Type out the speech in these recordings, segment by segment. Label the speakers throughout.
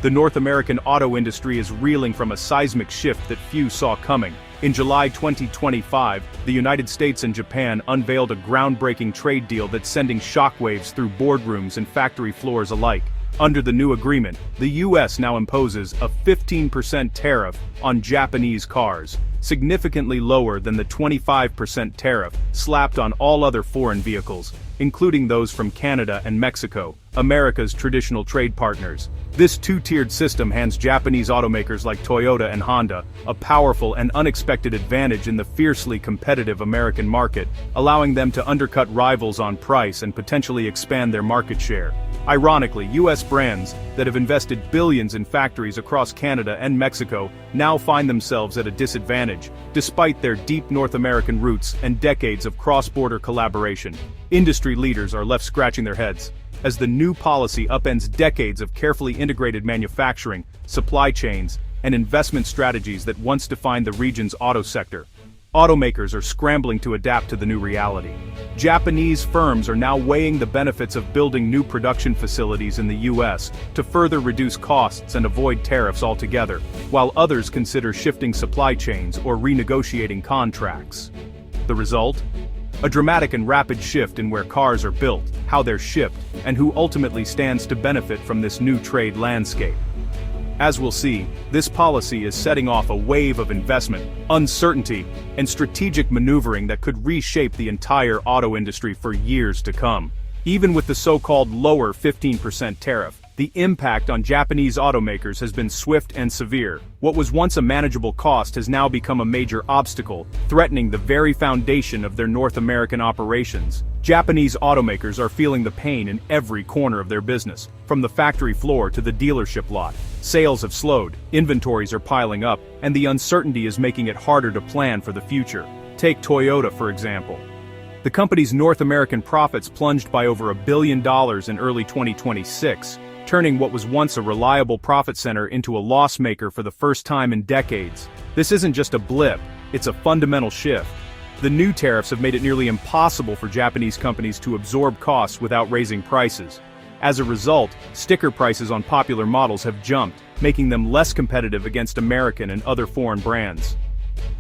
Speaker 1: the North American auto industry is reeling from a seismic shift that few saw coming. In July 2025, the United States and Japan unveiled a groundbreaking trade deal that's sending shockwaves through boardrooms and factory floors alike. Under the new agreement, the US now imposes a 15% tariff on Japanese cars, significantly lower than the 25% tariff slapped on all other foreign vehicles, including those from Canada and Mexico, America's traditional trade partners. This two-tiered system hands Japanese automakers like Toyota and Honda a powerful and unexpected advantage in the fiercely competitive American market, allowing them to undercut rivals on price and potentially expand their market share. Ironically, US brands that have invested billions in factories across Canada and Mexico now find themselves at a disadvantage, despite their deep North American roots and decades of cross-border collaboration. Industry leaders are left scratching their heads, as the new policy upends decades of carefully integrated manufacturing, supply chains, and investment strategies that once defined the region's auto sector. Automakers are scrambling to adapt to the new reality. Japanese firms are now weighing the benefits of building new production facilities in the US to further reduce costs and avoid tariffs altogether, while others consider shifting supply chains or renegotiating contracts. The result? A dramatic and rapid shift in where cars are built, how they're shipped, and who ultimately stands to benefit from this new trade landscape. As we'll see, this policy is setting off a wave of investment, uncertainty, and strategic maneuvering that could reshape the entire auto industry for years to come. Even with the so-called lower 15% tariff, the impact on Japanese automakers has been swift and severe. What was once a manageable cost has now become a major obstacle, threatening the very foundation of their North American operations. Japanese automakers are feeling the pain in every corner of their business, from the factory floor to the dealership lot. Sales have slowed, inventories are piling up, and the uncertainty is making it harder to plan for the future. Take Toyota, for example. The company's North American profits plunged by over $1 billion in early 2026, turning what was once a reliable profit center into a loss maker for the first time in decades. This isn't just a blip, it's a fundamental shift. The new tariffs have made it nearly impossible for Japanese companies to absorb costs without raising prices. As a result, sticker prices on popular models have jumped, making them less competitive against American and other foreign brands.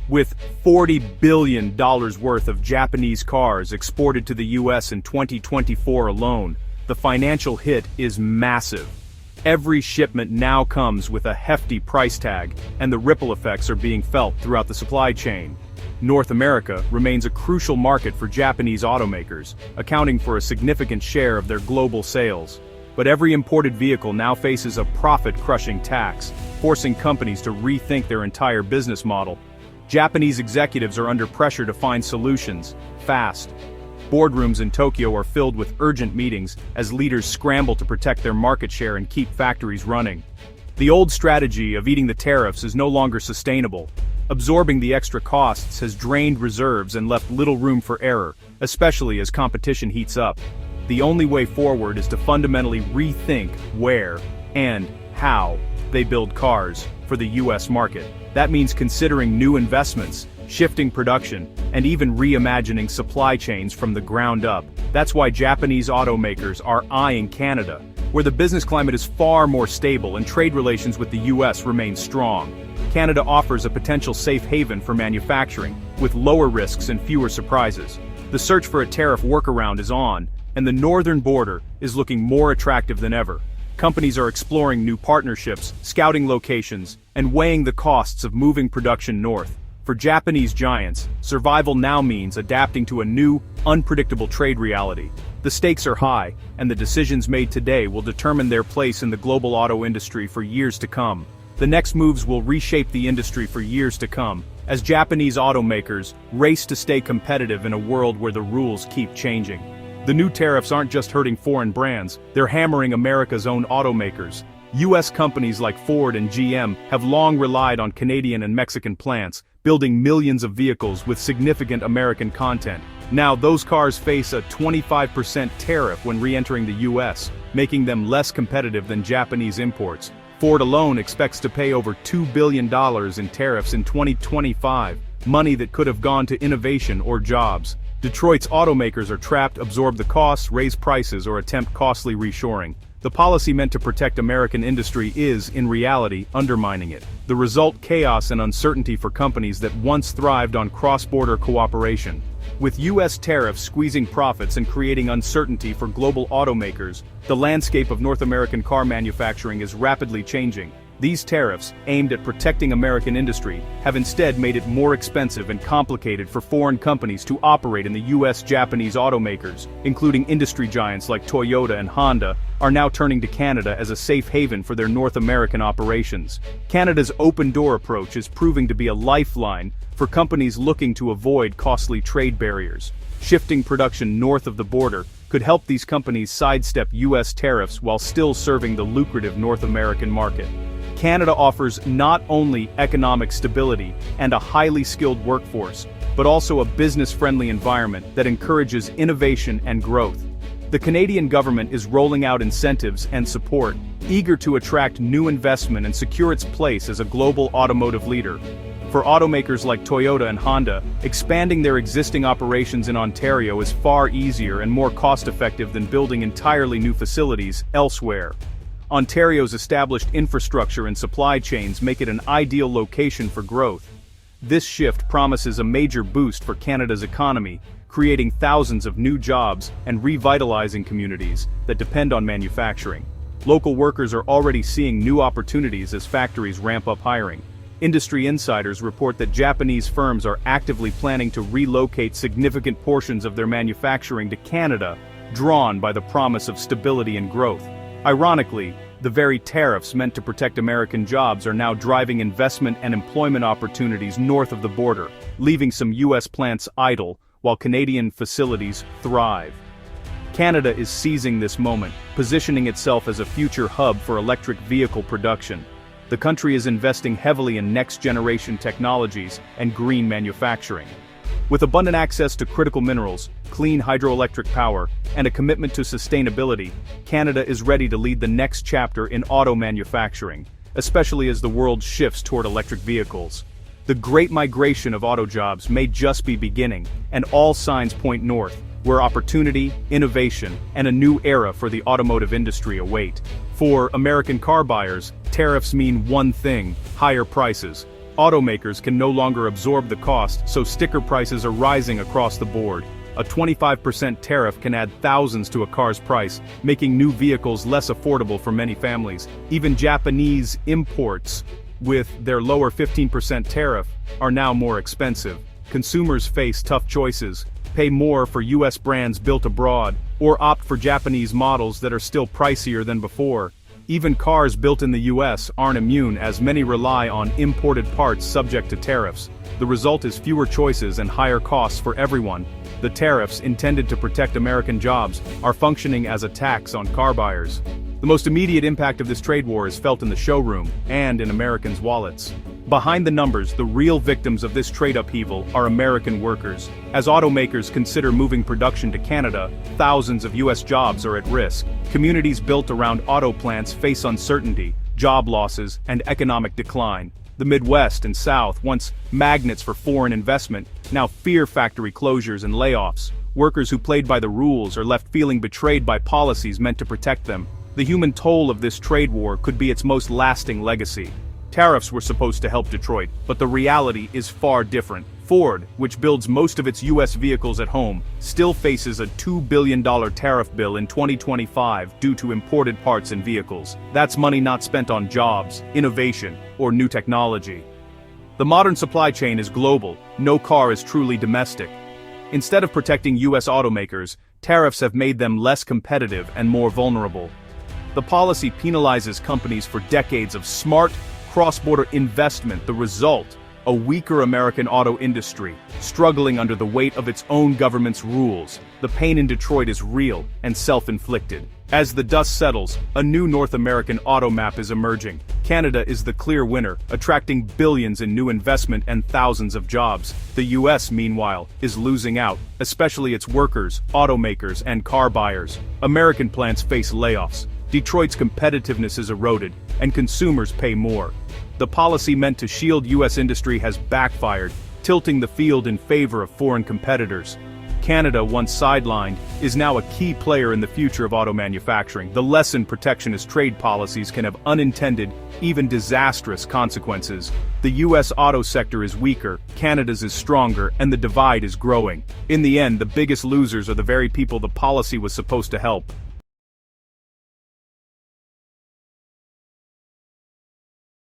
Speaker 1: With $40 billion worth of Japanese cars exported to the US in 2024 alone, the financial hit is massive. Every shipment now comes with a hefty price tag, and the ripple effects are being felt throughout the supply chain. North America remains a crucial market for Japanese automakers, accounting for a significant share of their global sales. But every imported vehicle now faces a profit-crushing tax, forcing companies to rethink their entire business model. Japanese executives are under pressure to find solutions, fast. Boardrooms in Tokyo are filled with urgent meetings as leaders scramble to protect their market share and keep factories running. The old strategy of eating the tariffs is no longer sustainable. Absorbing the extra costs has drained reserves and left little room for error, especially as competition heats up. The only way forward is to fundamentally rethink where and how they build cars for the US market. That means considering new investments, shifting production, and even reimagining supply chains from the ground up. That's why Japanese automakers are eyeing Canada, where the business climate is far more stable and trade relations with the US remain strong. Canada offers a potential safe haven for manufacturing, with lower risks and fewer surprises. The search for a tariff workaround is on, and the northern border is looking more attractive than ever. Companies are exploring new partnerships, scouting locations, and weighing the costs of moving production north. For Japanese giants, survival now means adapting to a new, unpredictable trade reality. The stakes are high, and the decisions made today will determine their place in the global auto industry for years to come. The next moves will reshape the industry for years to come, as Japanese automakers race to stay competitive in a world where the rules keep changing. The new tariffs aren't just hurting foreign brands, they're hammering America's own automakers. US companies like Ford and GM have long relied on Canadian and Mexican plants, building millions of vehicles with significant American content. Now those cars face a 25% tariff when re-entering the US, making them less competitive than Japanese imports. Ford alone expects to pay over $2 billion in tariffs in 2025, money that could have gone to innovation or jobs. Detroit's automakers are trapped, absorb the costs, raise prices, or attempt costly reshoring. The policy meant to protect American industry is, in reality, undermining it. The result: chaos and uncertainty for companies that once thrived on cross-border cooperation. With U.S. tariffs squeezing profits and creating uncertainty for global automakers, the landscape of North American car manufacturing is rapidly changing. These tariffs, aimed at protecting American industry, have instead made it more expensive and complicated for foreign companies to operate in the U.S. Japanese automakers, including industry giants like Toyota and Honda, are now turning to Canada as a safe haven for their North American operations. Canada's open-door approach is proving to be a lifeline for companies looking to avoid costly trade barriers. Shifting production north of the border could help these companies sidestep U.S. tariffs while still serving the lucrative North American market. Canada offers not only economic stability and a highly skilled workforce, but also a business-friendly environment that encourages innovation and growth. The Canadian government is rolling out incentives and support, eager to attract new investment and secure its place as a global automotive leader. For automakers like Toyota and Honda, expanding their existing operations in Ontario is far easier and more cost-effective than building entirely new facilities elsewhere. Ontario's established infrastructure and supply chains make it an ideal location for growth. This shift promises a major boost for Canada's economy, creating thousands of new jobs and revitalizing communities that depend on manufacturing. Local workers are already seeing new opportunities as factories ramp up hiring. Industry insiders report that Japanese firms are actively planning to relocate significant portions of their manufacturing to Canada, drawn by the promise of stability and growth. Ironically, the very tariffs meant to protect American jobs are now driving investment and employment opportunities north of the border, leaving some U.S. plants idle while Canadian facilities thrive. Canada is seizing this moment, positioning itself as a future hub for electric vehicle production. The country is investing heavily in next-generation technologies and green manufacturing. With abundant access to critical minerals, clean hydroelectric power, and a commitment to sustainability, Canada is ready to lead the next chapter in auto manufacturing, especially as the world shifts toward electric vehicles. The great migration of auto jobs may just be beginning, and all signs point north, where opportunity, innovation, and a new era for the automotive industry await. For American car buyers, tariffs mean one thing: higher prices. Automakers can no longer absorb the cost, so sticker prices are rising across the board. A 25% tariff can add thousands to a car's price, making new vehicles less affordable for many families. Even Japanese imports, with their lower 15% tariff, are now more expensive. Consumers face tough choices: pay more for U.S. brands built abroad, or opt for Japanese models that are still pricier than before. Even cars built in the U.S. aren't immune, as many rely on imported parts subject to tariffs. The result is fewer choices and higher costs for everyone. The tariffs, intended to protect American jobs, are functioning as a tax on car buyers. The most immediate impact of this trade war is felt in the showroom and in Americans' wallets. Behind the numbers, the real victims of this trade upheaval are American workers. As automakers consider moving production to Canada, thousands of U.S. jobs are at risk. Communities built around auto plants face uncertainty, job losses, and economic decline. The Midwest and South, once magnets for foreign investment, now fear factory closures and layoffs. Workers who played by the rules are left feeling betrayed by policies meant to protect them. The human toll of this trade war could be its most lasting legacy. Tariffs were supposed to help Detroit, but the reality is far different. Ford, which builds most of its U.S. vehicles at home, still faces a $2 billion tariff bill in 2025 due to imported parts and vehicles. That's money not spent on jobs, innovation, or new technology. The modern supply chain is global. No car is truly domestic. Instead of protecting U.S. automakers, tariffs have made them less competitive and more vulnerable. The policy penalizes companies for decades of smart, cross-border investment. The result: a weaker American auto industry, struggling under the weight of its own government's rules. The pain in Detroit is real and self-inflicted. As the dust settles, a new North American auto map is emerging. Canada is the clear winner, attracting billions in new investment and thousands of jobs. The U.S., meanwhile, is losing out, especially its workers, automakers, and car buyers. American plants face layoffs. Detroit's competitiveness is eroded, and consumers pay more. The policy meant to shield U.S. industry has backfired, tilting the field in favor of foreign competitors. Canada, once sidelined, is now a key player in the future of auto manufacturing. The lesson protectionist trade policies can have unintended, even disastrous consequences. The US auto sector is weaker, Canada's is stronger, and the divide is growing. In the end, the biggest losers are the very people the policy was supposed to help.